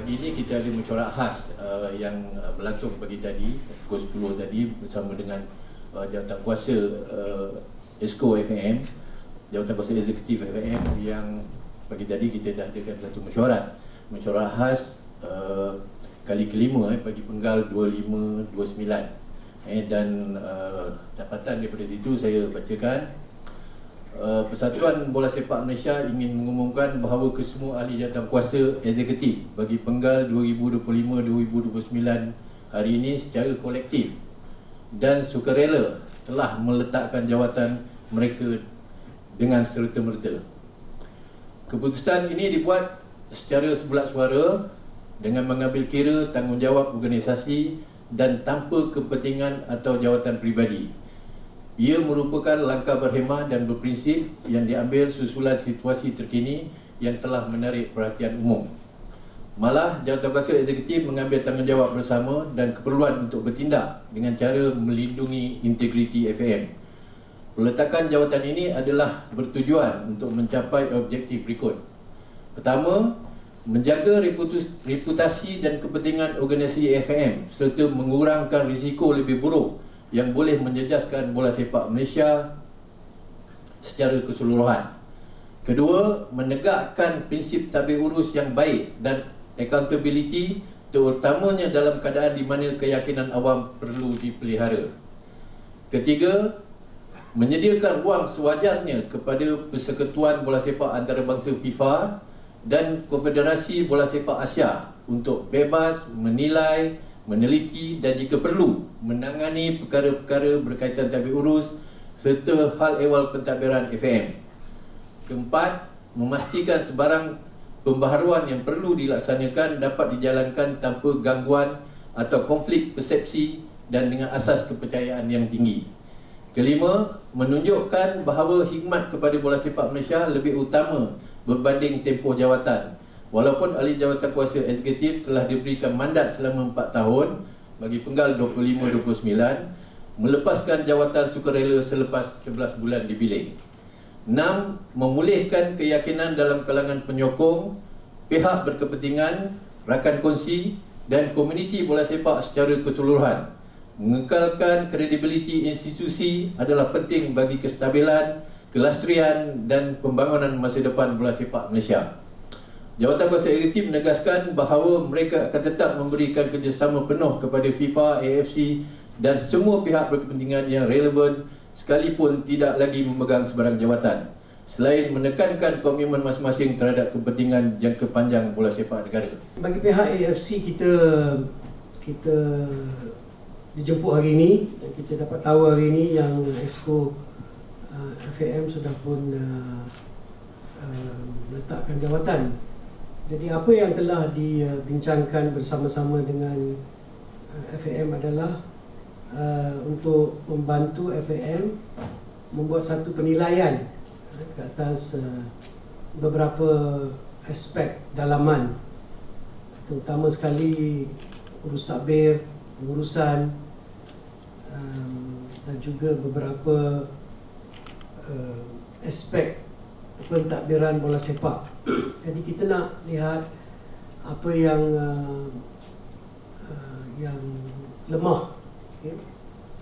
pagi ini kita ada mesyuarat khas yang berlangsung pagi tadi pukul 10 tadi bersama dengan jawatan kuasa EXCO FAM, jawatan kuasa eksekutif FAM, yang pagi tadi kita dah adakan satu mesyuarat khas kali kelima bagi penggal 2529, dan dapatan daripada situ saya bacakan. Persatuan Bola Sepak Malaysia ingin mengumumkan bahawa kesemua ahli jawatan kuasa eksekutif bagi penggal 2025-2029 hari ini secara kolektif dan sukarela telah meletakkan jawatan mereka dengan serta-merta. Keputusan ini dibuat secara sebulat suara dengan mengambil kira tanggungjawab organisasi dan tanpa kepentingan atau jawatan peribadi. Ia merupakan langkah berhemah dan berprinsip yang diambil susulan situasi terkini yang telah menarik perhatian umum. Malah, jawatan kuasa eksekutif mengambil tanggungjawab bersama dan keperluan untuk bertindak dengan cara melindungi integriti FAM. Peletakan jawatan ini adalah bertujuan untuk mencapai objektif berikut. Pertama, menjaga reputasi dan kepentingan organisasi FAM serta mengurangkan risiko lebih buruk yang boleh menjejaskan bola sepak Malaysia secara keseluruhan. Kedua, menegakkan prinsip tabik urus yang baik dan accountability, terutamanya dalam keadaan di mana keyakinan awam perlu dipelihara. Ketiga, menyediakan ruang sewajarnya kepada Persekutuan Bola Sepak Antarabangsa FIFA dan Konfederasi Bola Sepak Asia untuk bebas menilai, meneliti dan jika perlu menangani perkara-perkara berkaitan tabik urus serta hal ehwal pentadbiran FAM. Keempat, memastikan sebarang pembaharuan yang perlu dilaksanakan dapat dijalankan tanpa gangguan atau konflik persepsi dan dengan asas kepercayaan yang tinggi. Kelima, menunjukkan bahawa khidmat kepada bola sepak Malaysia lebih utama berbanding tempoh jawatan. Walaupun ahli jawatan kuasa eksekutif telah diberikan mandat selama 4 tahun bagi penggal 25-29, melepaskan jawatan sukarela selepas 11 bulan dipilih. 6. Memulihkan keyakinan dalam kalangan penyokong, pihak berkepentingan, rakan kongsi dan komuniti bola sepak secara keseluruhan. Mengekalkan kredibiliti institusi adalah penting bagi kestabilan, kelestarian dan pembangunan masa depan bola sepak Malaysia. Jawatan kuasa eksekutif menegaskan bahawa mereka akan tetap memberikan kerjasama penuh kepada FIFA, AFC dan semua pihak berkepentingan yang relevan sekalipun tidak lagi memegang sebarang jawatan, selain menekankan komitmen masing-masing terhadap kepentingan jangka panjang bola sepak negara. Bagi pihak AFC, kita dijemput hari ini dan kita dapat tahu hari ini yang EXCO FAM sudah pun meletakkan jawatan. Jadi apa yang telah dibincangkan bersama-sama dengan FAM adalah untuk membantu FAM membuat satu penilaian ke atas beberapa aspek dalaman, terutama sekali urus takbir, pengurusan dan juga beberapa aspek pentadbiran bola sepak. Jadi kita nak lihat apa yang lemah, okay?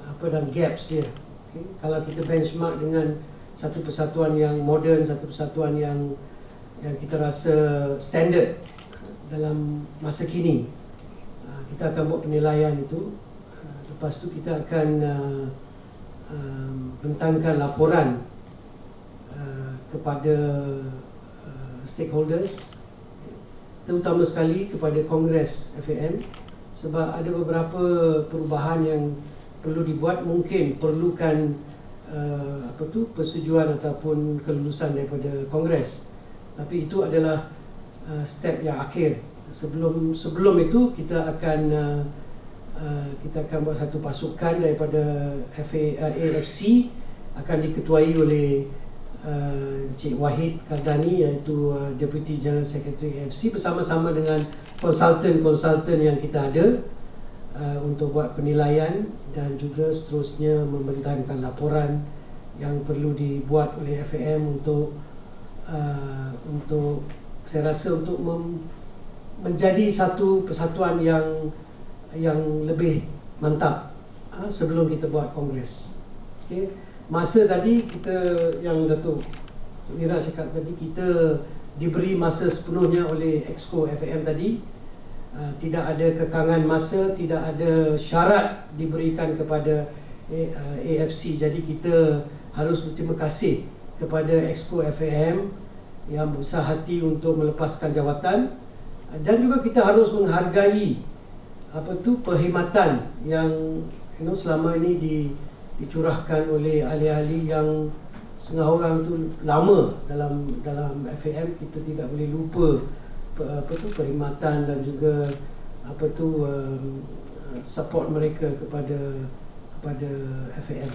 Apa dan gaps dia. Okay? Kalau kita benchmark dengan satu persatuan yang moden, satu persatuan yang kita rasa standard dalam masa kini, kita akan buat penilaian itu. Lepas tu kita akan bentangkan laporan kepada stakeholders, terutama sekali kepada Kongres FAM, sebab ada beberapa perubahan yang perlu dibuat, mungkin perlukan persetujuan ataupun kelulusan daripada Kongres. Tapi itu adalah step yang akhir. Sebelum itu kita akan buat satu pasukan daripada AFC, akan diketuai oleh Encik Wahid Kardani, iaitu Deputy General Secretary AFC, bersama-sama dengan konsultan yang kita ada untuk buat penilaian dan juga seterusnya membentangkan laporan yang perlu dibuat oleh FAM untuk saya rasa untuk menjadi satu persatuan yang lebih mantap sebelum kita buat kongres. Okey, masa tadi kita yang Datuk Wira cakap tadi, kita diberi masa sepenuhnya oleh Exco FAM tadi. Tidak ada kekangan masa, tidak ada syarat diberikan kepada AFC. Jadi kita harus berterima kasih kepada Exco FAM yang berbesar hati untuk melepaskan jawatan, dan juga kita harus menghargai perkhidmatan yang selama ini dicurahkan oleh ahli-ahli yang setengah orang tu lama dalam FAM. Kita tidak boleh lupa perkhidmatan dan juga support mereka kepada FAM.